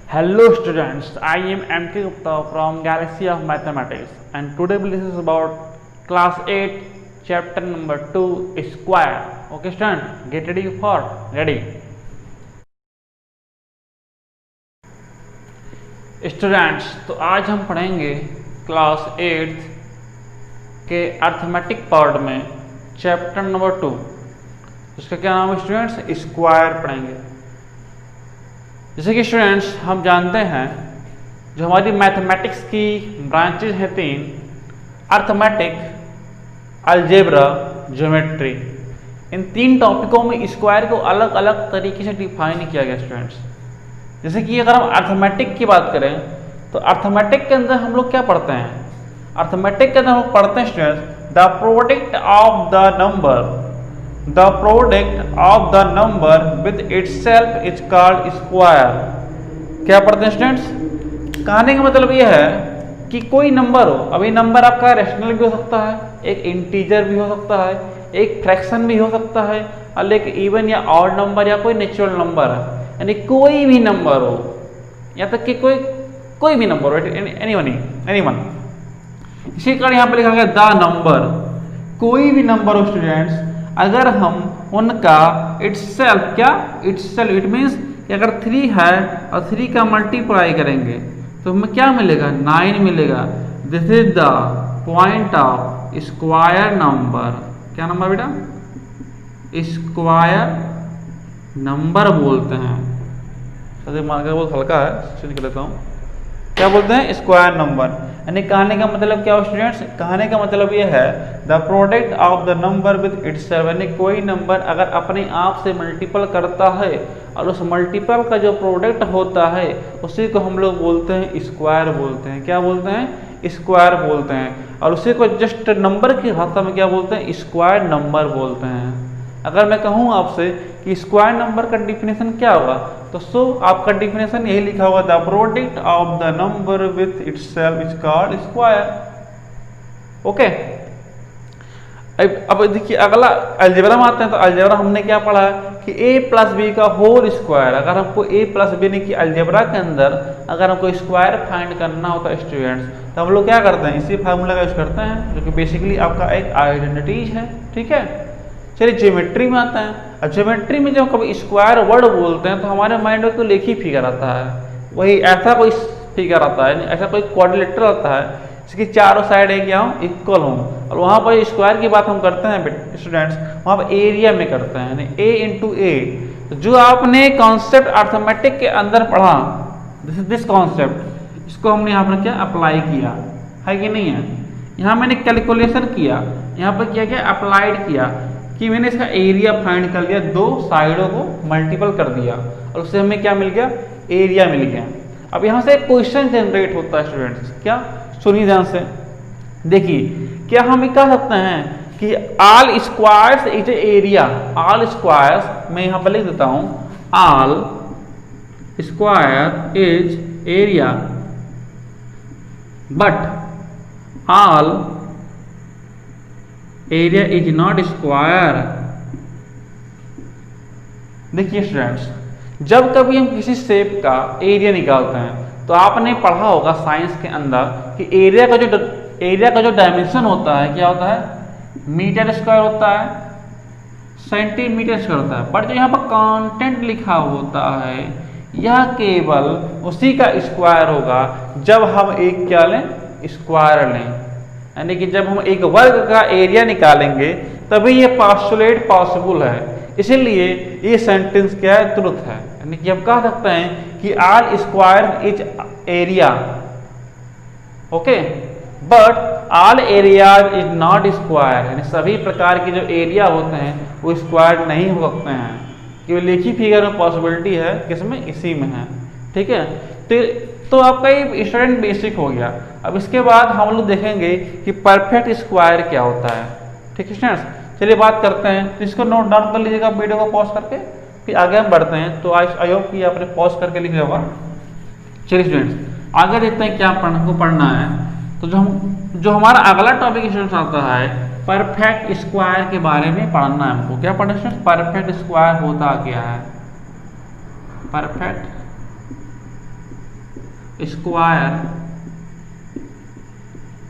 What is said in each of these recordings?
Hello students, I am MK Gupta from Galaxy of Mathematics and today this is about class 8 chapter number 2 square. Okay student, get ready for ready. Students तो आज हम पढ़ेंगे class 8 के arithmetic part में chapter number 2, उसका क्या नाम है स्टूडेंट्स? स्क्वायर पढ़ेंगे। जैसे कि स्टूडेंट्स हम जानते हैं जो हमारी मैथमेटिक्स की ब्रांचेज हैं 3, अर्थमेटिक, अलजेब्रा, ज्योमेट्री। इन 3 टॉपिकों में स्क्वायर को अलग अलग तरीके से डिफाइन किया गया स्टूडेंट्स। जैसे कि अगर हम अर्थमेटिक की बात करें तो अर्थमेटिक के अंदर हम लोग क्या पढ़ते हैं? अर्थमेटिक के अंदर हम लोग पढ़ते हैं students the product of the number with itself is called square. क्या पढ़ते हैं स्टूडेंट्स? कहने का मतलब यह है कि कोई नंबर हो, अभी नंबर आपका रैशनल भी हो सकता है, एक इंटीजर भी हो सकता है, एक फ्रैक्शन भी हो सकता है, और एक इवन या ऑड नंबर या कोई नेचुरल नंबर है, यानी कोई भी नंबर हो, या तक कि कोई भी नंबर हो, एनीवन। इसी कारण यहाँ पे लिखा गया द नंबर, कोई भी नंबर हो स्टूडेंट्स, अगर हम उनका इटसेल्फ इट मीन्स अगर 3 है और 3 का मल्टीप्लाई करेंगे तो हमें क्या मिलेगा? 9 मिलेगा। This is the point of square number. क्या नंबर बेटा? स्क्वायर नंबर बोलते हैं। मार्कर बहुत हल्का है, चेंज कर लेता हूँ। क्या बोलते हैं? Square number. यानी कहने का मतलब क्या हो स्टूडेंट्स? कहने का मतलब ये है the product of the number with itself, यानी कोई नंबर अगर अपने आप से मल्टीपल करता है और उस मल्टीपल का जो प्रोडक्ट होता है उसी को हम लोग बोलते हैं स्क्वायर बोलते हैं। क्या बोलते हैं? स्क्वायर बोलते हैं। और उसी को जस्ट नंबर की भाषा में क्या बोलते हैं? स्क्वायर नंबर बोलते हैं। अगर मैं कहूँ आपसे कि स्क्वायर नंबर का डिफिनेशन क्या होगा तो आपका डिफिनेशन यही लिखा होगा the product of the number with itself is called square. Okay, अब देखिए अगला अलजेब्रा में आते हैं। तो अलजेब्रा हमने क्या पढ़ा है कि a प्लस बी का होल स्क्वायर। अगर हमको a प्लस बी ने की अलजेब्रा के अंदर अगर हमको स्क्वायर फाइंड करना होता है स्टूडेंट्स, तो हम लोग क्या करते हैं? इसी फार्मूला का यूज करते हैं जो कि बेसिकली आपका एक आइडेंटिटीज है। ठीक है, चलिए ज्योमेट्री में आते हैं। अब ज्योमेट्री में जब कभी स्क्वायर वर्ड बोलते हैं तो हमारे माइंड में कोई एक ही फिगर आता है, वही ऐसा कोई फिगर आता है, ऐसा कोई क्वाड्रिलेटरल आता है जिसकी चारों साइड एक या इक्वल हों। और वहाँ पर स्क्वायर की बात हम करते हैं स्टूडेंट्स, वहाँ पर एरिया में करते हैं, यानी a इंटू ए। तो जो आपने कॉन्सेप्ट अर्थमेटिक के अंदर पढ़ा, दिस कॉन्सेप्ट, इसको हमने यहाँ पर क्या अप्लाई किया है कि नहीं है? यहाँ मैंने कैलकुलेशन किया, यहाँ पर क्या किया? अप्लाइड किया कि मैंने इसका एरिया फाइंड कर लिया, 2 साइडों को मल्टीपल कर दिया और उससे हमें क्या मिल गया? एरिया मिल गया। अब यहाँ से एक क्वेश्चन जनरेट होता है स्टूडेंट्स। क्या? सुनिए ध्यान से, देखिए क्या हम ये कह सकते हैं कि all squares is area? All squares मैं यहाँ पर लिख देता हूँ, all square is area, but all area is not square. देखिए स्टूडेंट्स, जब कभी हम किसी शेप का एरिया निकालते हैं तो आपने पढ़ा होगा साइंस के अंदर कि एरिया का जो डायमेंशन होता है क्या होता है? मीटर स्क्वायर होता है, सेंटीमीटर स्क्वायर होता है। बट जो यहाँ पर कंटेंट लिखा होता है यह केवल उसी का स्क्वायर होगा जब हम एक क्या लें? स्क्वायर लें। यानी कि जब हम एक वर्ग का एरिया निकालेंगे तभी ये पोस्टुलेट पॉसिबल है। इसीलिए ये सेंटेंस क्या है? ट्रुथ है। यानी कि हम कह सकते हैं कि all square is area, okay, but all area is not square. यानी सभी प्रकार के जो एरिया होते हैं वो स्क्वायर नहीं हो सकते हैं, केवल एक ही फिगर में पॉसिबिलिटी है, किसमें? इसी में है। ठीक है, तो आपका ये स्टूडेंट बेसिक हो गया। अब इसके बाद हम लोग देखेंगे कि परफेक्ट स्क्वायर क्या होता है। ठीक है स्टूडेंट्स, चलिए बात करते हैं। इसको नोट डाउन कर लीजिएगा वीडियो को पॉज करके, फिर आगे हम बढ़ते हैं। तो आई होप कि आपने पॉज करके लिख लिया होगा। चलिए स्टूडेंट्स आगे देखते हैं क्या पढ़ना है। तो जो हमारा अगला टॉपिक स्टूडेंट्स आता है परफेक्ट स्क्वायर के बारे में पढ़ना है हमको। क्या पढ़ना स्टूडेंट्स? परफेक्ट स्क्वायर होता क्या है? परफेक्ट स्क्वायर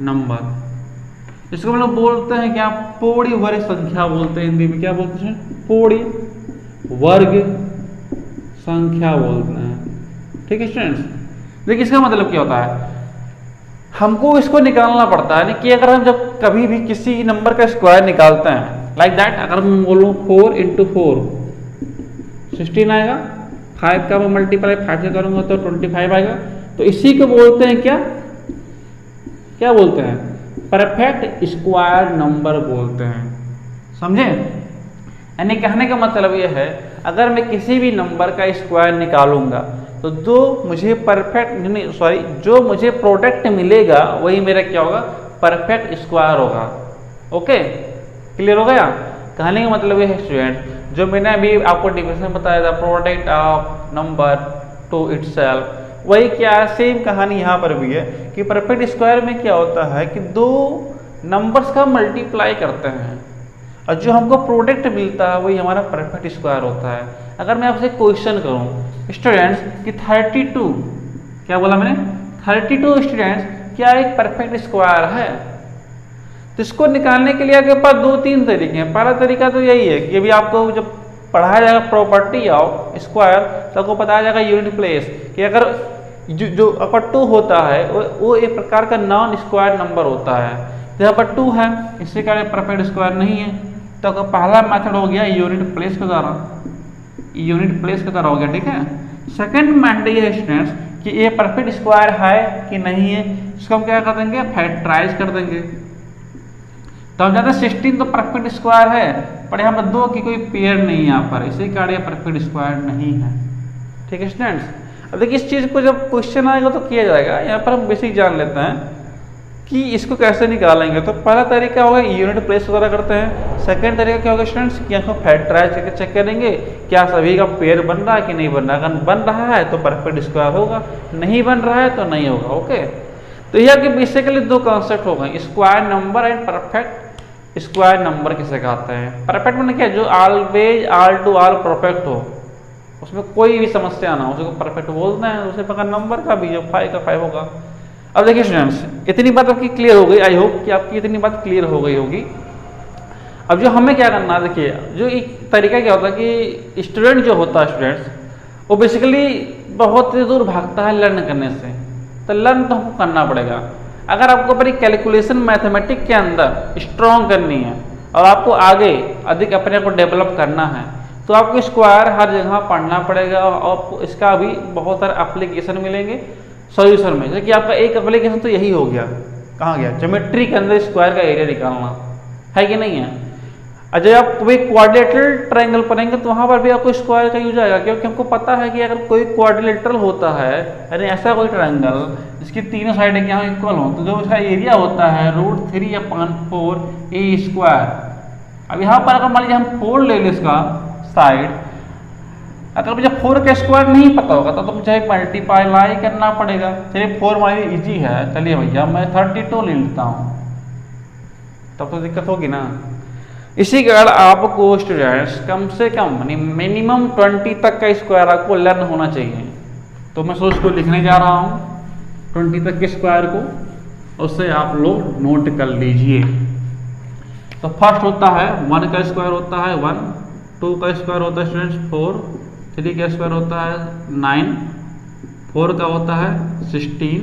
नंबर, इसको हम लोग बोलते हैं क्या, पूर्ण वर्ग संख्या बोलते हैं। हिंदी में क्या बोलते हैं, पूर्ण वर्ग संख्या बोलते हैं। ठीक है स्टूडेंट्स, देखिए इसका मतलब क्या होता है, हमको इसको निकालना पड़ता है कि अगर हम जब कभी भी किसी नंबर का स्क्वायर निकालते हैं, लाइक दैट, अगर मैं बोलूँ 4 × 4 16 आएगा, 5 का मैं मल्टीप्लाई 5 से करूंगा तो 25 आएगा। तो इसी को बोलते हैं क्या, क्या बोलते हैं, परफेक्ट स्क्वायर नंबर बोलते हैं। समझे? यानी कहने का मतलब यह है, अगर मैं किसी भी नंबर का स्क्वायर निकालूंगा तो जो मुझे जो मुझे प्रोडक्ट मिलेगा वही मेरा क्या होगा, परफेक्ट स्क्वायर होगा। ओके, क्लियर हो गया? कहने का मतलब यह है स्टूडेंट, जो मैंने अभी आपको डिफिनेशन बताया था, product of number two itself, वही क्या है, सेम कहानी यहाँ पर भी है कि परफेक्ट स्क्वायर में क्या होता है कि दो नंबर्स का मल्टीप्लाई करते हैं और जो हमको प्रोडक्ट मिलता है वही हमारा परफेक्ट स्क्वायर होता है। अगर मैं आपसे क्वेश्चन करूं स्टूडेंट्स कि 32, क्या बोला मैंने, 32 स्टूडेंट्स क्या एक परफेक्ट स्क्वायर है? तो इसको निकालने के लिए आपके पास 2-3 तरीके हैं। पहला तरीका तो यही है कि अभी आपको जब पढ़ाया जाएगा प्रॉपर्टी ऑफ स्क्वायर तो आपको बताया जाएगा यूनिट प्लेस, कि अगर जो अपर 2 होता है वो एक प्रकार का नॉन स्क्वायर नंबर होता है। तो यहाँ पर 2 है, इससे क्या परफेक्ट स्क्वायर नहीं है। तो आपका पहला मेथड हो गया यूनिट प्लेस के द्वारा, यूनिट प्लेस के द्वारा हो गया। ठीक है, सेकंड मेथड ये है स्टूडेंट्स कि ये परफेक्ट स्क्वायर है कि नहीं है, इसको हम क्या कर देंगे, फैक्टराइज कर देंगे। तो हम जानते हैं 16 तो परफेक्ट स्क्वायर है, पर यहाँ पर 2 की कोई पेयर नहीं है यहाँ पर, इसी कारण ये परफेक्ट स्क्वायर नहीं है। ठीक है स्टूडेंट्स, अब देखिए इस चीज़ को जब क्वेश्चन आएगा तो किया जाएगा। यहाँ पर हम बेसिक जान लेते हैं कि इसको कैसे निकालेंगे। तो पहला तरीका होगा यूनिट प्लेस द्वारा करते हैं। सेकंड तरीका क्या होगा स्टूडेंट्स कि इसको फैक्टराइज करके चेक करेंगे क्या सभी का पेयर बन रहा है कि नहीं बन रहा है। अगर बन रहा है तो परफेक्ट स्क्वायर होगा, नहीं बन रहा है तो नहीं होगा। ओके, तो यह कि बेसिकली 2 कॉन्सेप्ट हो गए, square number and perfect square number किसे कहते हैं। परफेक्ट मतलब क्या, जो always all to all perfect हो, उसमें कोई भी समस्या ना हो, उसको परफेक्ट बोलते हैं। उसे प्रकार नंबर का भी जो 5 का 5 होगा। अब देखिए स्टूडेंट्स, इतनी बात आपकी क्लियर हो गई, आई होप कि आपकी इतनी बात क्लियर हो गई होगी। अब जो हमें क्या करना है, देखिए जो एक तरीका क्या होता है कि स्टूडेंट जो होता है स्टूडेंट्स वो बेसिकली बहुत दूर भागता है लर्न करने से। तो लर्न तो हमको करना पड़ेगा। अगर आपको अपनी कैलकुलेशन मैथमेटिक्स के अंदर स्ट्रॉन्ग करनी है और आपको आगे अधिक अपने को डेवलप करना है तो आपको स्क्वायर हर जगह पढ़ना पड़ेगा और इसका भी बहुत सारे एप्लीकेशन मिलेंगे सॉल्यूशन में। जैसे कि आपका एक एप्लीकेशन तो यही हो गया, कहाँ गया, ज्योमेट्री के अंदर स्क्वायर का एरिया निकालना है कि नहीं है। और जब आप कोई क्वाड्रिलेटरल ट्रायंगल पढ़ेंगे तो वहाँ पर भी आपको स्क्वायर का यूज आएगा, क्योंकि हमको पता है कि अगर कोई क्वाड्रिलेटरल होता है, यानी ऐसा कोई ट्रायंगल जिसकी तीनों साइड यहाँ इक्वल हो, तो जो उसका एरिया होता है √3/4 अब यहाँ पर अगर मान लीजिए हम 4 ले लें इसका साइड, अगर मुझे 4 का स्क्वायर नहीं पता होगा तो मुझे मल्टीप्लाई करना पड़ेगा। चलिए 4 मान लीजिए ईजी है, चलिए भैया मैं 32 ले लेता हूँ, तब तो दिक्कत होगी ना। इसी कारण आपको स्टूडेंट्स कम से कम मिनिमम 20 तक का स्क्वायर आपको लर्न होना चाहिए। तो मैं उसको लिखने जा रहा हूँ 20 तक के स्क्वायर को, उससे आप लोग नोट कर लीजिए। तो फर्स्ट होता है 1 का स्क्वायर होता है 1, 2 का स्क्वायर होता है स्टूडेंट्स 4, 3 का स्क्वायर होता है 9, 4 का होता है 16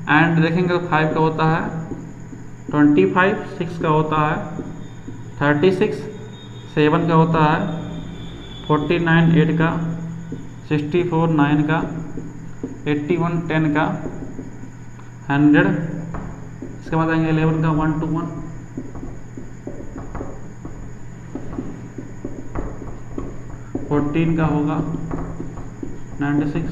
एंड देखेंगे 5 का होता है 25, 6 का होता है 36, 7 का होता है 49, 8 का 64, 9 का 81, 10 का 100, इसके बाद आएंगे 11 का 1 to 1, 14 का होगा 96,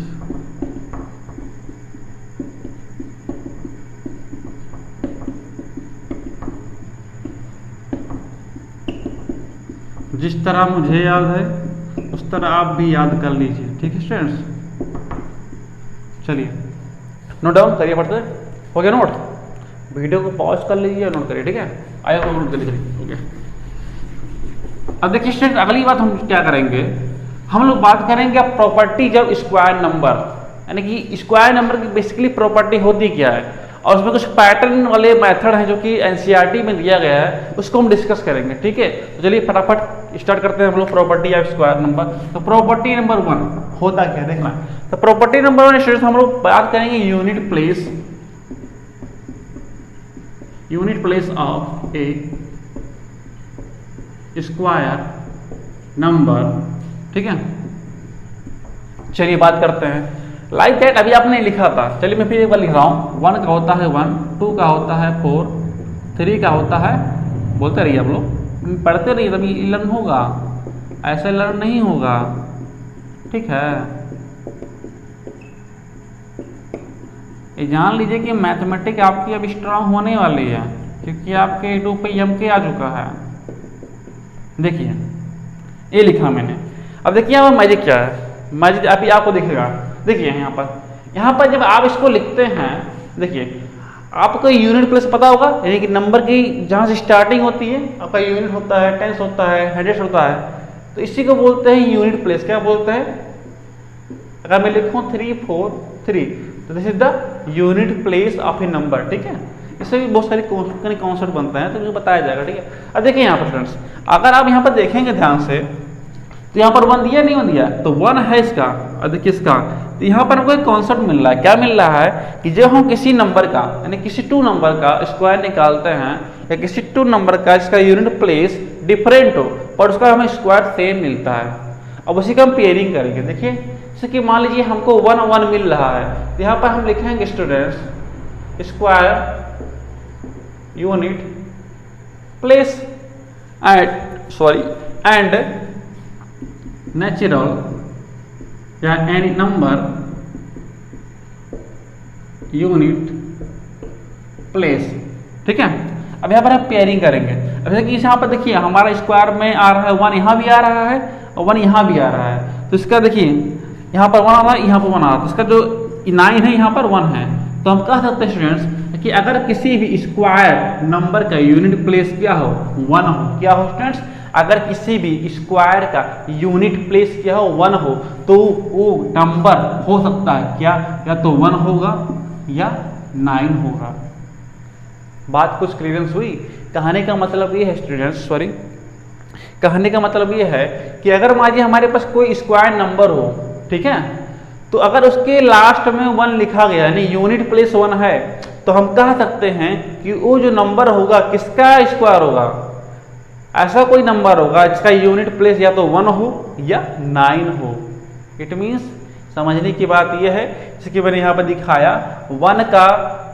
जिस तरह मुझे याद है उस तरह आप भी याद कर लीजिए। ठीक है स्टूडेंट्स, चलिए नोट डाउन करिए, पढ़ते हो गया नोट। वीडियो को पॉज कर लीजिए और नोट करिए, ठीक है, आया हो नोट कर लीजिए। ओके, अब देखिए स्टूडेंट अगली बात हम क्या करेंगे, हम लोग बात करेंगे प्रॉपर्टीज ऑफ स्क्वायर नंबर। यानी कि स्क्वायर नंबर की बेसिकली प्रॉपर्टी होती क्या है, और उसमें कुछ पैटर्न वाले मेथड हैं जो कि एनसीईआरटी में दिया गया है, उसको हम डिस्कस करेंगे। ठीक है, तो चलिए फटाफट स्टार्ट करते हैं हम लोग प्रॉपर्टी ऑफ स्क्वायर नंबर। तो प्रॉपर्टी नंबर 1 होता क्या देखना। तो प्रॉपर्टी नंबर 1 स्टूडेंट्स हम लोग बात करेंगे unit place of A square number. ठीक है, चलिए बात करते हैं। लाइक दैट अभी आपने लिखा था, चलिए मैं फिर एक बार लिख रहा हूँ। 1 का होता है 1, 2 का होता है 4, 3 का होता है, बोलते रहिए आप लोग, पढ़ते रहिए तभी लर्न होगा, ऐसे लर्न नहीं होगा। ठीक है, ये जान लीजिए कि मैथमेटिक्स आपकी अब स्ट्रांग होने वाली है, क्योंकि आपके 2 पे MK आ चुका है। देखिए ये लिखा मैंने। अब देखिए यहाँ पर मैजिक क्या है, मैजिक अभी आपको दिखेगा। देखिए यहाँ पर जब आप इसको लिखते हैं, देखिए आपको यूनिट प्लेस पता होगा, यानी कि नंबर की जहाँ से स्टार्टिंग होती है आपका यूनिट होता है, टेंस होता है, हंड्रेड होता है, तो इसी को बोलते हैं यूनिट प्लेस। क्या बोलते हैं? अगर मैं लिखूँ 3 4 3, तो this is the unit place of A number. ठीक है, इससे भी बहुत सारे कॉन्सेप्ट बनते हैं, तो मुझे बताया जाएगा। ठीक है, अब देखिए यहाँ पर फ्रेंड्स, अगर आप यहाँ पर देखेंगे ध्यान से, तो यहाँ पर 1 दिया नहीं दिया, तो 1 है इसका, और देखिए इसका। तो यहाँ पर हमको एक कॉन्सेप्ट मिल रहा है। क्या मिल रहा है कि जब हम किसी नंबर का, यानी किसी 2 नंबर का स्क्वायर निकालते हैं, या किसी 2 नंबर का इसका यूनिट प्लेस डिफरेंट हो पर उसका हमें स्क्वायर सेम मिलता है। अब उसी का हम पेयरिंग करेंगे। देखिए जैसे कि मान लीजिए हमको 1 1 मिल रहा है, तो यहाँ पर हम लिखेंगे students square unit place and natural या एनी नंबर यूनिट प्लेस। ठीक है, अब यहाँ पर हम पेयरिंग करेंगे। अब जैसे कि यहाँ पर देखिए हमारा स्क्वायर में आ रहा है 1, यहाँ भी आ रहा है और 1 यहाँ भी आ रहा है, तो इसका देखिए यहाँ पर 1 आ रहा है, यहाँ पर 1 आ रहा है, तो इसका जो 9 है यहाँ पर 1 है। तो हम कह सकते हैं स्टूडेंट्स कि अगर किसी भी स्क्वायर नंबर का यूनिट प्लेस क्या हो, 1 हो। क्या हो स्टूडेंट्स? अगर किसी भी स्क्वायर का यूनिट प्लेस क्या हो, 1 हो, तो वो नंबर हो सकता है क्या, या तो 1 होगा या 9 होगा। बात कुछ क्लियरेंस हुई? कहने का मतलब ये है स्टूडेंट्स, कहने का मतलब ये है कि अगर मान लीजिए हमारे पास कोई स्क्वायर नंबर हो, ठीक है, तो अगर उसके लास्ट में 1 लिखा गया, यानी यूनिट प्लेस 1 है, तो हम कह सकते हैं कि वो जो नंबर होगा किसका स्क्वायर होगा? ऐसा कोई नंबर होगा जिसका यूनिट प्लेस या तो 1 हो या 9 हो। इट मीन्स समझने की बात यह है, जैसे कि मैंने यहाँ पर दिखाया, 1 का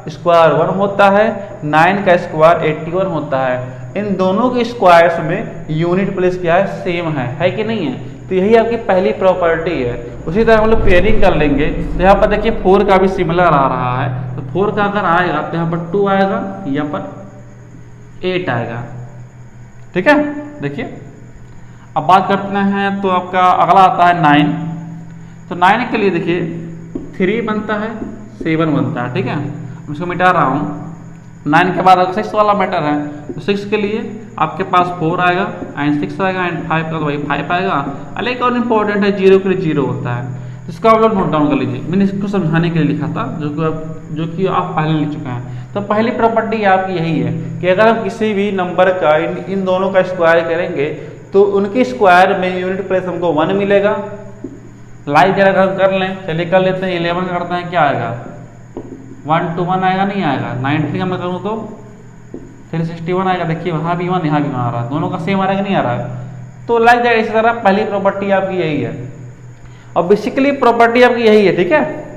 स्क्वायर 1 होता है, 9 का स्क्वायर 81 होता है। इन दोनों के स्क्वायर्स में यूनिट प्लेस क्या है? सेम है कि नहीं है? तो यही आपकी पहली प्रॉपर्टी है। उसी तरह हम लोग पेयरिंग कर लेंगे, तो यहाँ पर देखिए 4 का भी सिमिलर आ रहा है, तो 4 का अगर आएगा तो यहाँ पर 2 आएगा, यहाँ पर 8 आएगा। ठीक है, देखिए अब बात करते हैं, तो आपका अगला आता है 9। तो 9 के लिए देखिए 3 बनता है, 7 बनता है। ठीक है, मैं इसको मिटा रहा हूँ। 9 के बाद 6 वाला मैटर है, तो 6 के लिए आपके पास 4 आएगा एंड 6 आएगा एंड 5 का तो भाई 5 आएगा। एक और इम्पोर्टेंट है, 0 के लिए 0 होता है, इसका आप लोग नोट डाउन कर लीजिए। मैंने इसको समझाने के लिए लिखा था, जो कि आप पहले लिख चुके हैं। तो पहली प्रॉपर्टी आपकी यही है कि अगर हम किसी भी नंबर का इन दोनों का स्क्वायर करेंगे, तो उनके स्क्वायर में यूनिट प्लेस हमको 1 मिलेगा। लाइक जरा हम कर लें, चलिए कर लेते हैं। 11 करते हैं, क्या आएगा? 1 to 1 आएगा, नहीं आएगा? 93 का मैं करूँ तो 361 आएगा। देखिए वहाँ भी 1 यहाँ भी 1 आ रहा है, दोनों का सेम आ रहा है कि नहीं आ रहा है? तो लाइक दैट इसी तरह पहली प्रॉपर्टी आपकी यही है, और बेसिकली प्रॉपर्टी आपकी यही है। ठीक है,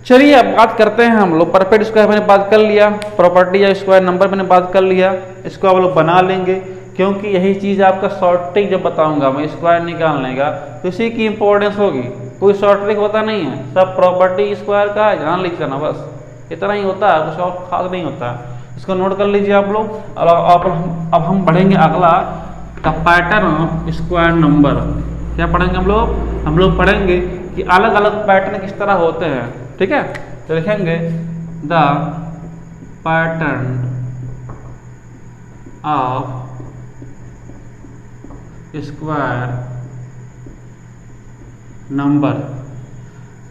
चलिए अब बात करते हैं हम लोग परफेक्ट स्क्वायर। मैंने बात कर लिया, प्रॉपर्टी या स्क्वायर नंबर मैंने बात कर लिया, इसको आप लोग बना लेंगे, क्योंकि यही चीज़ आपका शॉर्ट ट्रिक जब बताऊंगा मैं स्क्वायर निकालने का, तो इसी की इंपॉर्टेंस होगी। कोई शॉर्ट ट्रिक होता नहीं है, सब प्रॉपर्टी स्क्वायर का है, जान लीजिए ना, बस इतना ही होता है, कुछ और खास नहीं होता है। इसको नोट कर लीजिए आप लोग। अब हम बढ़ेंगे अगला, the pattern of square number. क्या पढ़ेंगे हम लोग पढ़ेंगे कि अलग अलग पैटर्न किस तरह होते हैं। ठीक है, तो लिखेंगे the pattern of square number.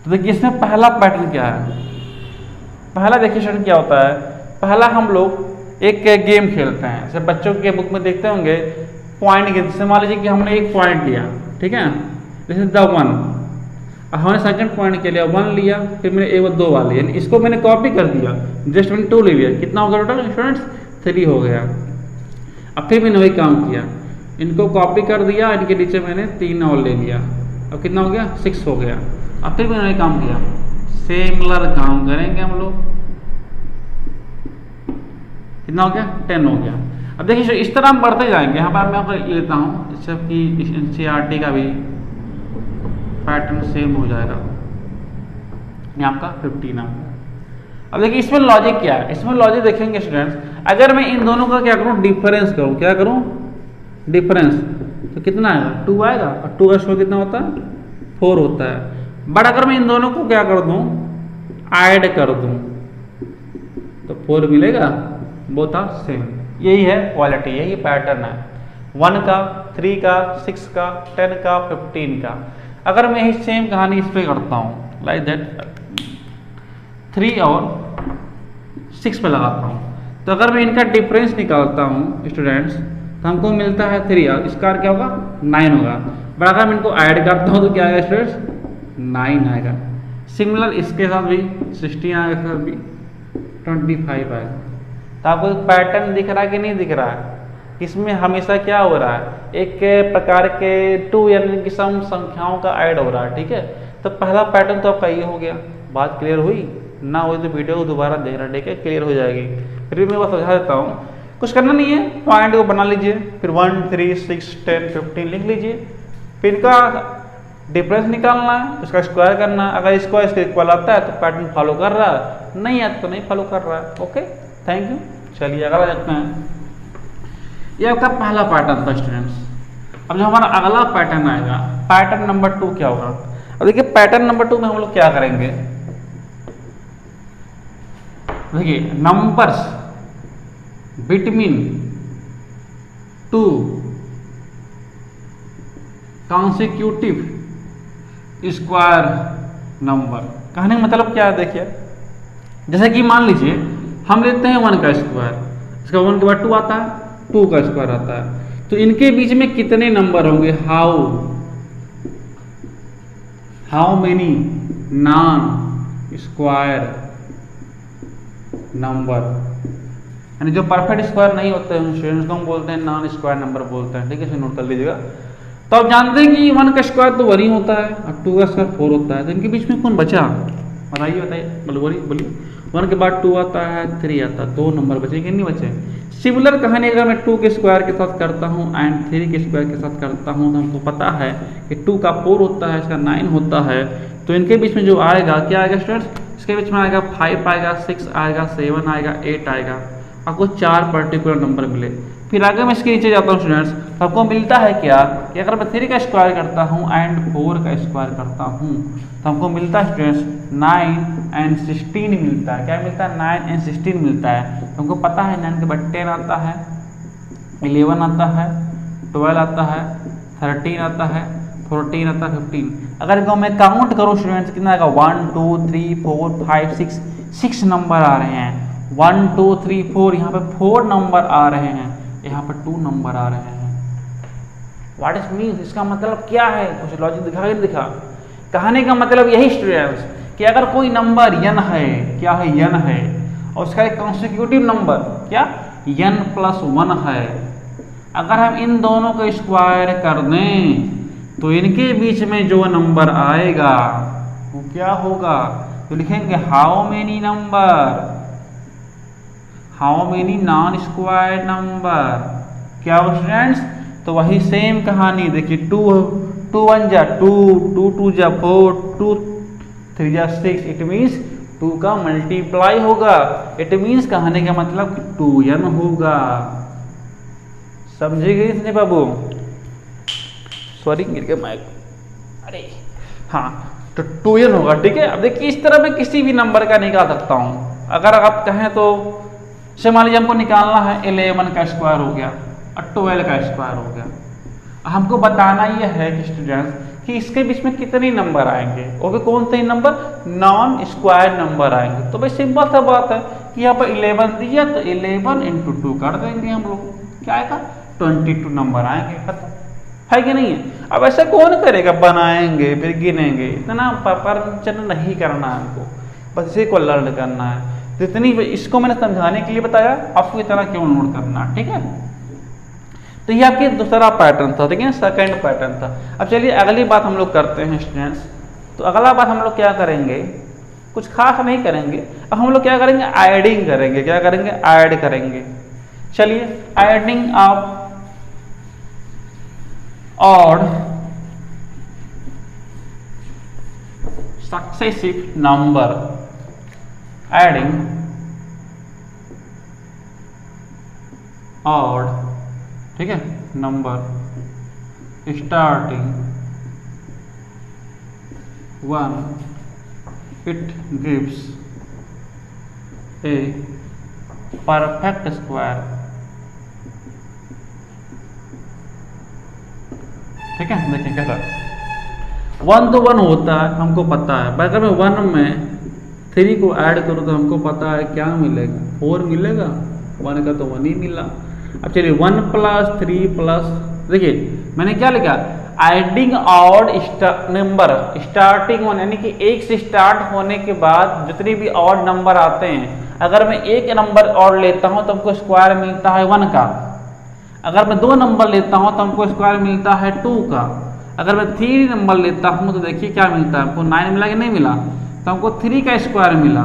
तो देखिए इसमें पहला पैटर्न क्या है। पहला देखिए स्टूडेंट क्या होता है, पहला हम लोग एक गेम खेलते हैं, जैसे बच्चों के बुक में देखते होंगे पॉइंट के, जैसे मान लीजिए कि हमने एक पॉइंट लिया, ठीक है, जैसे द 1, अब हमने सेकंड पॉइंट के लिए 1 लिया, फिर मैंने एक 2 वाला लिया, इसको मैंने कॉपी कर दिया, जस्ट मैंने 2 ले लिया, कितना हो गया टोटल स्टूडेंट्स 3 हो गया। अब फिर मैंने वही काम किया, इनको कॉपी कर दिया, इनके नीचे मैंने 3 और ले लिया, अब कितना हो गया 6 हो गया। अब फिर मैंने वही काम किया, सिमिलर काम करेंगे हम लोग, कितना हो गया 10 हो गया। अब देखिए इस तरह हम बढ़ते जाएंगे। यहाँ पर मैं आपको लेता हूँ जबकि NCERT का भी पैटर्न सेम हो जाएगा, ये आपका 15 आपका। अब देखिए इसमें लॉजिक क्या है, इसमें लॉजिक देखेंगे स्टूडेंट्स, अगर मैं इन दोनों का क्या करूँ डिफरेंस करूँ, क्या करूँ डिफरेंस, तो कितना आएगा 2 आएगा, और 2 का स्क्वायर कितना होता है 4 होता है। बट अगर मैं इन दोनों को क्या कर दूँ ऐड कर दूँ तो 4 मिलेगा, बोथ आर सेम। यही है क्वालिटी, यही पैटर्न है 1 का 3 का 6 का 10 का 15 का। अगर मैं यही सेम कहानी इस पर करता हूँ लाइक दैट 3 और 6 पे लगाता हूँ, तो अगर मैं इनका डिफरेंस निकालता हूँ स्टूडेंट्स तो हमको मिलता है 3, और इसका क्या होगा 9 होगा। बट अगर मैं इनको ऐड करता हूँ तो क्या आएगा स्टूडेंट्स 9 आएगा। सिमिलर इसके साथ भी 16 आएगा, इसके साथ भी 25 आएगा। तो आपको एक पैटर्न दिख रहा है कि नहीं दिख रहा है, इसमें हमेशा क्या हो रहा है एक प्रकार के 2n की सम संख्याओं का ऐड हो रहा है, ठीक है। तो पहला पैटर्न तो आपका ये हो गया, बात क्लियर हुई ना हुई तो वीडियो को दोबारा देखना, ठीक है, क्लियर हो जाएगी। फिर भी मैं बस समझा देता हूँ, कुछ करना नहीं है, पॉइंट को बना लीजिए, फिर 1 3 6 10 15 लिख लीजिए, फिर इनका डिफरेंस निकालना है, उसका स्क्वायर करना है। अगर इसको इसके इक्वल आता है तो पैटर्न फॉलो कर रहा है, नहीं आता तो नहीं फॉलो कर रहा है। Okay, thank you. चलिए अगला देखते हैं, ये आपका पहला पैटर्न था स्टूडेंट्स। अब जो हमारा अगला पैटर्न आएगा, पैटर्न नंबर 2 क्या होगा। अब देखिए पैटर्न नंबर 2 में हम लोग क्या करेंगे, देखिए numbers between 2 consecutive square number. कहने का मतलब क्या है, देखिए जैसे कि मान लीजिए हम लेते हैं 1 का स्क्वायर, इसका 1 के बाद 2 आता है, 2 का स्क्वायर आता है, तो इनके बीच में कितने नंबर होंगे, how many non square number, यानी जो परफेक्ट स्क्वायर नहीं होते हैं स्टूडेंट्स को हम बोलते हैं नॉन स्क्वायर नंबर बोलते हैं, ठीक है, इसे नोट कर लीजिएगा। तो आप जानते हैं कि 1 का स्क्वायर तो 1 ही होता है और 2 का स्क्वायर 4 होता है, तो इनके बीच में कौन बचा, बताइए बताइए, बोलिए। 1 के बाद 2 आता है, 3 आता है, 2 नंबर बचे कि नहीं बचे। सिमिलर कहानी अगर मैं 2 के स्क्वायर के साथ करता हूँ एंड 3 के स्क्वायर के साथ करता हूँ, तो हमको पता है कि 2 का 4 होता है, इसका 9 होता है, तो इनके बीच में जो आएगा क्या आएगा स्टूडेंट्स, इसके बीच में आएगा 5 आएगा, 6 आएगा, 7 आएगा, 8 आएगा, आपको 4 पर्टिकुलर नंबर मिले। फिर आगे मैं इसके नीचे जाता हूँ स्टूडेंट्स, तो आपको मिलता है क्या कि अगर मैं 3 का स्क्वायर करता हूँ एंड 4 का स्क्वायर करता हूँ तो हमको मिलता है स्टूडेंट्स 9 एंड 16 मिलता है। क्या मिलता है, 9 एंड 16 मिलता है। तो हमको पता है 9 के बाद 10 आता है, 11 आता है, 12 आता है, 13 आता है, 14 आता है, 15। अगर इनको मैं काउंट करूँ स्टूडेंट्स कितना आएगा, 1 2 3 4 5 6 नंबर आ रहे हैं। 1 2 3 4 यहाँ पे 4 नंबर आ रहे हैं, यहाँ पर 2 नंबर आ रहे हैं। व्हाट इज मीन्स, इसका मतलब क्या है, कुछ लॉजिक दिखा कि नहीं दिखा। कहने का मतलब यही स्टूडेंट्स कि अगर कोई नंबर n है, क्या है n है, और उसका एक कॉन्सिक्यूटिव नंबर क्या n+1 है, अगर हम इन दोनों को स्क्वायर कर दें तो इनके बीच में जो नंबर आएगा वो क्या होगा, तो लिखेंगे how many number, how many non square number. क्या हो स्टूडेंट्स, तो वही सेम कहानी देखिए, 2 1 जा 2, 2 2 जा 4, 2 3 जा 6, इट मीन्स 2 का मल्टीप्लाई होगा। इट मीन्स कहने का मतलब 2n होगा। समझेंगे इसने बाबू, सॉरी गिर गया माइक, अरे हाँ, तो 2n होगा, ठीक है। अब देखिए इस तरह मैं किसी भी नंबर का निकाल सकता हूँ। अगर आप कहें तो से मान लीजिए हमको निकालना है 11 का स्क्वायर हो गया और 12 का स्क्वायर हो गया। हमको बताना यह है कि स्टूडेंट्स कि इसके बीच में कितने नंबर आएंगे, वो भी कौन से नंबर, नॉन स्क्वायर नंबर आएंगे। तो भाई सिंपल सा बात है कि यहाँ पर 11 दिया तो 11 इंटू 2 कर देंगे हम लोग, क्या आएगा 22 नंबर आएंगे, खत्म है कि नहीं है। अब ऐसा कौन करेगा, बनाएंगे फिर गिनेंगे, इतना प्रपंचन नहीं करना है हमको, बस इसी को लर्न करना है। जितनी इसको मैंने समझाने के लिए बताया, आपको इतना क्यों नोट करना, ठीक है। तो ये आपके दूसरा पैटर्न था, ठीक है, सेकंड पैटर्न था। अब चलिए अगली बात हम लोग करते हैं स्टूडेंट्स। तो अगला बात हम लोग क्या करेंगे, कुछ खास नहीं करेंगे, अब हम लोग क्या करेंगे, एडिंग करेंगे। क्या करेंगे, ऐड करेंगे। चलिए adding of odd successive number, adding odd, ठीक है, number starting 1, it gives a perfect square, ठीक है। देखिए कैसा 1 तो 1 होता है, हमको पता है। अगर मैं 1 में 3 को ऐड करूँ तो हमको पता है क्या मिलेगा, 4 मिलेगा, 1 का तो 1 ही मिला। अब चलिए 1 + 3 +, देखिए मैंने क्या लिखा, एडिंग ऑड नंबर स्टार्टिंग 1, यानी कि 1 से स्टार्ट होने के बाद जितने भी ऑड नंबर आते हैं, अगर मैं एक नंबर और लेता हूं तो हमको स्क्वायर मिलता है 1 का। अगर मैं 2 नंबर लेता हूं तो हमको स्क्वायर मिलता है 2 का। अगर मैं 3 नंबर लेता हूं तो देखिए क्या मिलता है, हमको 9 मिला कि नहीं मिला, तो हमको 3 का स्क्वायर मिला।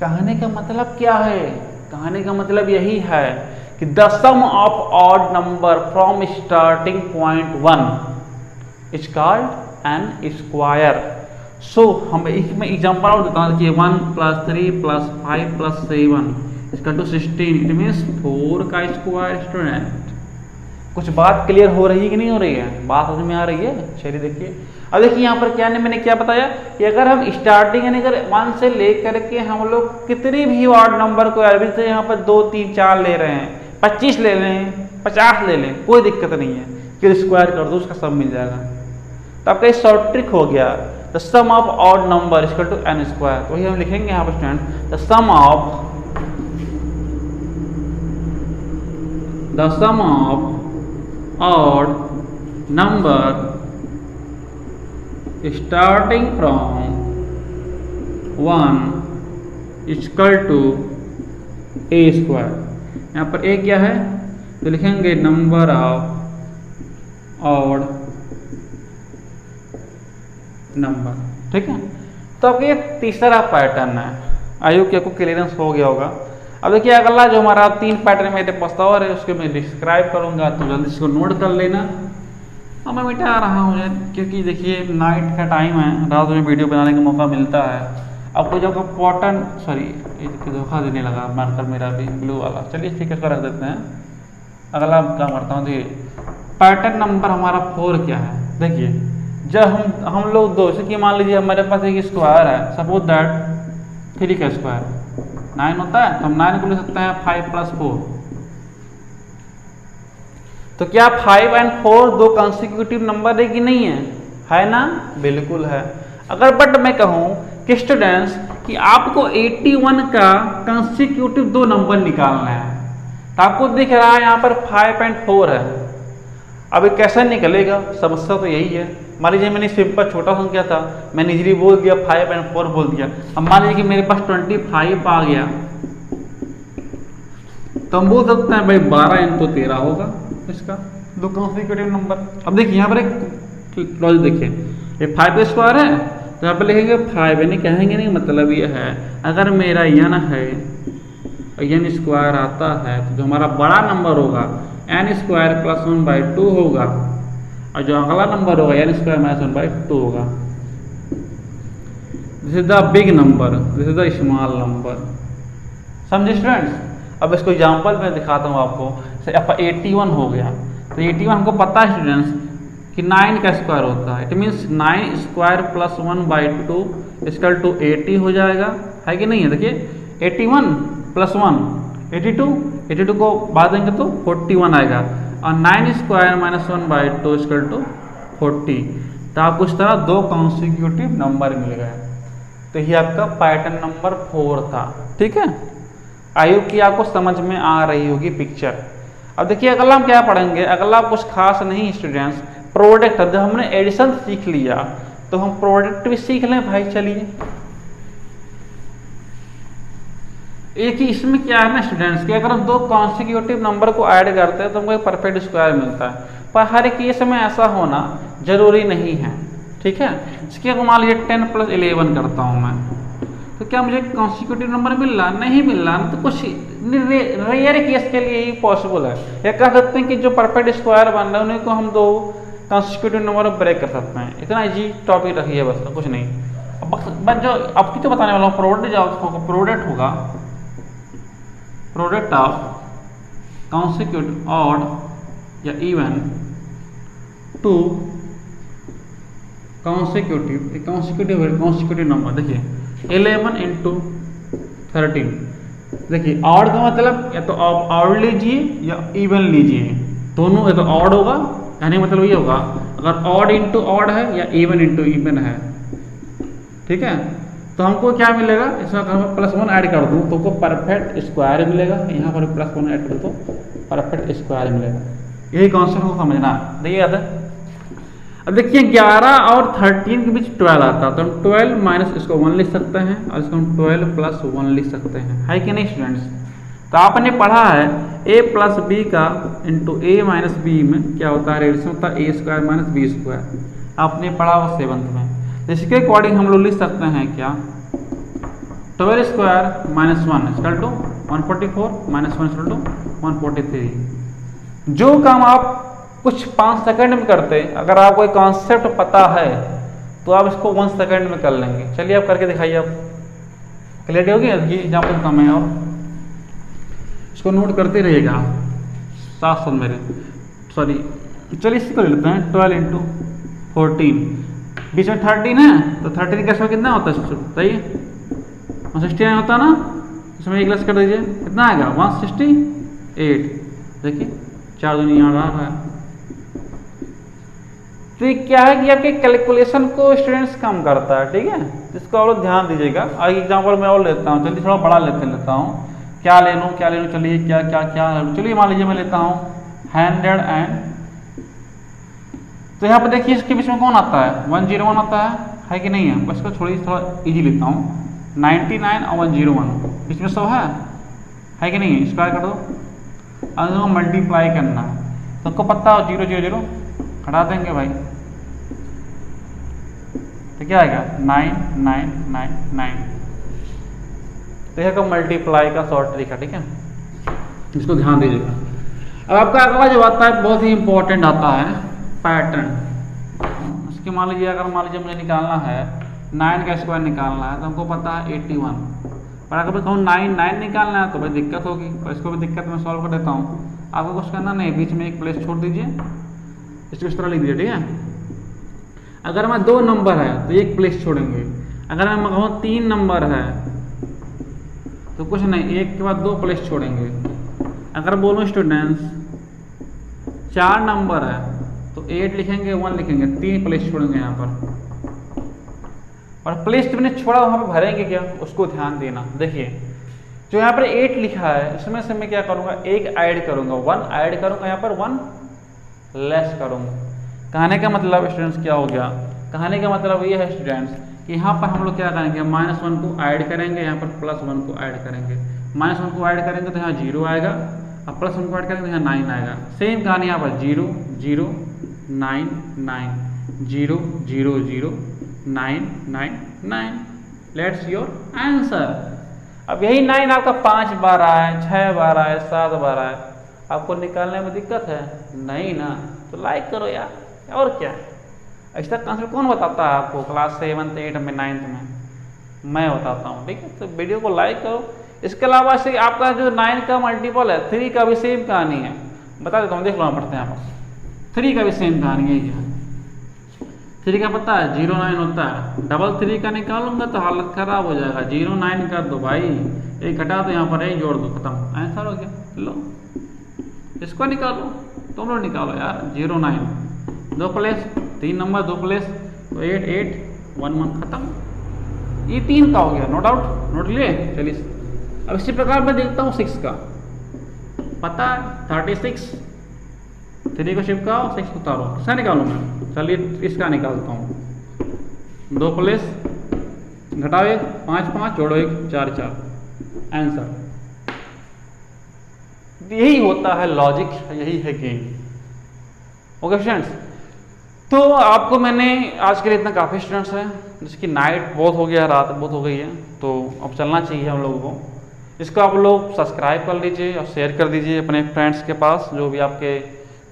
कहने का मतलब क्या है, कहने का मतलब यही है कि the sum of odd number from starting point 1 is called n square. So हम इसमें एग्जांपल और देता हूं कि 1 + 3 + 5 + 7 इसका टू 16, इट मीन्स 4 का स्क्वायर। स्टूडेंट कुछ बात क्लियर हो रही है कि नहीं हो रही है, बात समझ में आ रही है। चलिए देखिए, अब देखिए यहाँ पर क्या मैंने क्या बताया कि अगर हम स्टार्टिंग यानी अगर 1 से लेकर के हम लोग कितने भी ऑड नंबर को एवरेज से यहाँ पर 2, 3, 4 ले रहे हैं, 25 ले लें, 50 ले लें, कोई दिक्कत नहीं है, फिर स्क्वायर कर दो, उसका सब मिल जाएगा। तो आपका ये शॉर्ट ट्रिक हो गया, the sum of odd number equal to n square. वही हम लिखेंगे यहाँ पर student, the sum of odd number starting from 1 equal to a square. यहाँ पर a क्या है, तो लिखेंगे नंबर ऑफ ऑड नंबर, ठीक है। तो अब ये तीसरा पैटर्न है, आई होप कि आपको क्लियरेंस हो गया होगा। अब देखिए अगला जो हमारा 3 पैटर्न मेरे पास और है उसको मैं डिस्क्राइब करूंगा, तो जल्दी इसको नोट कर लेना। अब मैं मिटा रहा हूँ क्योंकि देखिए नाइट का टाइम है, रात में वीडियो बनाने का मौका मिलता है। आपको जब कॉटन, सॉरी ये धोखा देने लगा मार्कर मेरा भी ब्लू वाला, चलिए ठीक है इसको रख देते हैं। अगला क्या करता हूँ, देखिए पैटर्न नंबर हमारा 4 क्या है। देखिए जब हम लोग दो, जैसे कि मान लीजिए हमारे पास एक स्क्वायर है, सपोज दैट 3 का स्क्वायर 9 होता है, तो हम 9 को ले सकते हैं 5 + 4। तो क्या 5 और 4 दो कंसेक्यूटिव नंबर है कि नहीं है, है ना, बिल्कुल है। अगर बट मैं कहूं कि स्टूडेंट्स कि आपको 81 का कंसेक्यूटिव 2 नंबर निकालना है, तो आपको दिख रहा है यहाँ पर 5 और 4 है। अब ये कैसे निकलेगा, समस्या तो यही है। मान लीजिए मैंने सिंपल छोटा संख्या था, मैंने इजीली बोल दिया 5 और 4 बोल दिया। अब मान लीजिए कि मेरे पास 25 आ गया, तो हम बोल सकते हैं भाई 12 × 13 होगा इसका, दो कंसेक्यूटिव नंबर। अब देखिए यहाँ पर एक लॉजिक देखिए, ये 5 का स्क्वायर है तो यहाँ पर लिखेंगे 5, यानी कहेंगे नहीं, मतलब ये है अगर मेरा n है n स्क्वायर आता है तो जो हमारा बड़ा नंबर होगा n स्क्वायर + 1/2 होगा, और जो अगला नंबर होगा n स्क्वायर - 1/2 होगा। This is the big number, this is the small number. समझे स्टूडेंट्स। अब इसको एग्जाम्पल में दिखाता हूँ आपको। जैसे आपका 81 हो गया, तो 81 हमको पता है स्टूडेंट्स कि 9 का स्क्वायर होता है, it means 9 square + 1/2 equal to 80 हो जाएगा, है कि नहीं है। देखिए 81 + 1 82, 82 को बाद देंगे तो 41 आएगा, और 9 स्क्वायर - 1/2 इक्वल टू 40, तो आपको इस तरह 2 कॉन्सिक्यूटिव नंबर मिल गए। तो ये आपका पैटर्न नंबर 4 था। ठीक है, आई होप कि आपको समझ में आ रही होगी पिक्चर। अब देखिए अगला हम क्या पढ़ेंगे, अगला कुछ खास नहीं स्टूडेंट्स, प्रोडक्ट। जब हमने एडिशन सीख लिया तो हम प्रोडक्ट भी सीख लें भाई। चलिए, एक ही इसमें क्या है ना स्टूडेंट्स कि अगर हम 2 कॉन्सिक्यूटिव नंबर को ऐड करते हैं तो हमको एक परफेक्ट स्क्वायर मिलता है, पर हर केस में ऐसा होना जरूरी नहीं है। ठीक है, इसके अगर मान लीजिए 10 + 11 करता हूं मैं, तो क्या मुझे कॉन्सिक्यूटिव नंबर मिल रहा? नहीं मिल रहा। तो कुछ रेयर केस के लिए ही पॉसिबल है, या कह सकते हैं कि जो परफेक्ट स्क्वायर बन रहे हैं उन्हीं को हम 2 कॉन्सिक्यूटिव नंबर ब्रेक कर सकते हैं। इतना इजी टॉपिक रखिए बस, कुछ नहीं। अब जो आपकी तो बताने वाला हूँ, प्रोडक्ट होगा प्रोडक्ट ऑफ कॉन्सिक्यूटिव ऑड या इवन टू कॉन्सिक्यूटिव नंबर। देखिए 11 × 13, देखिए ऑड का मतलब या तो आप ऑड लीजिए या इवन लीजिए, दोनों या तो ऑड होगा, यानी मतलब ये होगा अगर ऑड इंटू ऑड है या इवन इंटू इवन है। ठीक है, तो हमको क्या मिलेगा, इसमें अगर मैं +1 ऐड कर दूं तो हमको परफेक्ट स्क्वायर मिलेगा, यहाँ पर +1 ऐड कर दो परफेक्ट स्क्वायर मिलेगा। यही कॉन्सेप्ट को समझना, देखिए याद है। अब देखिए 11 और 13 के बीच 12 आता है, तो हम 12 माइनस इसको 1 लिख सकते हैं और इसको हम 12 + 1 लिख सकते हैं, है कि नहीं स्टूडेंट्स। तो आपने पढ़ा है a + b का इंटू a - b में क्या होता है, रेडियस होता है a² - b²। आपने पढ़ा वो 7th में। इसके अकॉर्डिंग हम लोग लिख सकते हैं क्या, 12² - 1 = 144 - 1 = 143। जो काम आप कुछ 5 सेकंड में करते, अगर आपको कोई कॉन्सेप्ट पता है तो आप इसको 1 सेकंड में कर लेंगे। चलिए आप करके दिखाइए, आप क्लियर होगी। ये एग्जाम्पल कम है और इसको नोट करते रहिएगा साथ साथ मेरे, सॉरी चलिए इसको ले लेते हैं। 12 × 14, बीच में 13 है तो 13 का कितना होता है, सही 169 होता है ना, इसमें 1 लेस कर दीजिए, कितना आएगा 168। देखिए 4 दूनी 8 आ रहा है। तो ये क्या है कि आपके कैलकुलेशन को स्टूडेंट्स कम करता है। ठीक है, इसको आप लोग ध्यान दीजिएगा। आगे एग्जाम्पल मैं और लेता हूँ, चलिए थोड़ा बड़ा लेता हूँ। क्या ले लूँ चलिए क्या चलिए मान लीजिए मैं लेता हूँ 100 एंड, तो यहाँ पर देखिए इसके बीच में कौन आता है, 101 आता है कि नहीं है। बस इसको छोड़िए, थोड़ा इजी लेता हूँ। 99 और 101 बीच में 100 है कि नहीं है। स्क्वायर कर दो, अगर मल्टीप्लाई करना है तो आपको पता हो 0 0 0 हटा देंगे भाई, तो क्या आएगा 9999। तो यह मल्टीप्लाई का शॉर्ट तरीका। ठीक है, इसको ध्यान दीजिएगा। अब आपका अगला जो आता है बहुत ही इंपॉर्टेंट आता है, पैटर्न। इसके मान लीजिए अगर मुझे निकालना है 9 का स्क्वायर निकालना है तो हमको पता है 81, पर अगर मैं कहूँ 9 निकालना है तो भाई दिक्कत होगी, और इसको भी दिक्कत मैं सॉल्व कर देता हूँ। आपको कुछ करना नहीं, बीच में एक प्लेस छोड़ दीजिए, इसको इस तरह लिख दीजिए। ठीक है, अगर मैं 2 नंबर है तो एक प्लेस छोड़ेंगे, अगर मैं कहूँ 3 नंबर है तो कुछ नहीं, एक के बाद 2 प्लेस छोड़ेंगे। अगर बोलूँ स्टूडेंट्स 4 नंबर है तो 8 लिखेंगे 1 लिखेंगे, 3 प्लेस छोड़ेंगे यहाँ पर, और प्लेस जो मैंने छोड़ा वहाँ पर भरेंगे क्या, उसको ध्यान देना। देखिए जो यहाँ पर 8 लिखा है इसमें से मैं क्या करूँगा, एक ऐड करूँगा, 1 ऐड करूँगा, यहाँ पर 1 लेस करूँगा। कहने का मतलब स्टूडेंट्स क्या हो गया, कहने का मतलब ये है स्टूडेंट्स कि यहाँ पर हम लोग क्या करेंगे, -1 को ऐड करेंगे, यहाँ पर +1 को ऐड करेंगे। -1 को ऐड करेंगे तो यहाँ 0 आएगा, अब +1 को ऐड करेंगे तो यहाँ 9 आएगा। सेम कहानी यहाँ पर 0 0 9 9 0 0 0 9 9 9। Let's your answer. अब यही 9 आपका 5 बार आया है, 6 बार आया है, 7 बार आया है। आपको निकालने में दिक्कत है नहीं ना, तो लाइक करो यार, और क्या। ऐसा कॉन्सेप्ट कौन बताता है आपको क्लास 7th 8th में 9th में, मैं बताता हूँ। ठीक है, तो वीडियो को लाइक करो। इसके अलावा से आपका जो 9 का मल्टीपल है 3 का भी सेम कहानी है, बता देता हूँ, देख लो पढ़ते हैं आप। 3 का भी सेम कहानी है। 3 का पता है 0 9 होता है, डबल 3 का निकालूंगा तो हालत खराब हो जाएगा। 0 9 कर दो भाई, एक घटा दो, यहाँ पर एक जोड़ दो, खत्म, आंसर हो गया। लो इसको निकालो, तुम लोग निकालो यार। 0 9 2 प्लेस 3 नंबर 2 प्लेस तो 8 8 1 1 खत्म। ये 3 का हो गया, नो डाउट, नोट लिए। चलिए अब इसी प्रकार मैं देखता हूँ 6 का, पता 36, 3 को चिपकाओ 6 उतारो, किसका निकालूँ मैं? चलिए इसका निकालता हूँ। 2 प्लेस घटाओ 1 5 5 जोड़ो 1 4 4, आंसर। यही होता है लॉजिक, यही है गेम। ओके फ्रेंड्स, तो आपको मैंने आज के लिए इतना काफ़ी स्टूडेंट्स हैं, जिसकी नाइट बहुत हो गया, रात बहुत हो गई है, तो अब चलना चाहिए हम लोगों को। इसको आप लोग सब्सक्राइब कर लीजिए और शेयर कर दीजिए अपने फ्रेंड्स के पास, जो भी आपके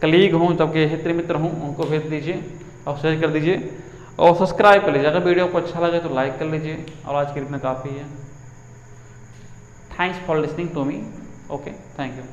कलीग हों, सबके हित मित्र हों, उनको भेज दीजिए और शेयर कर दीजिए और सब्सक्राइब कर लीजिए। अगर वीडियो को अच्छा लगे तो लाइक कर लीजिए। और आज के लिए इतना काफ़ी है। Thanks for listening to me. Okay, thank you.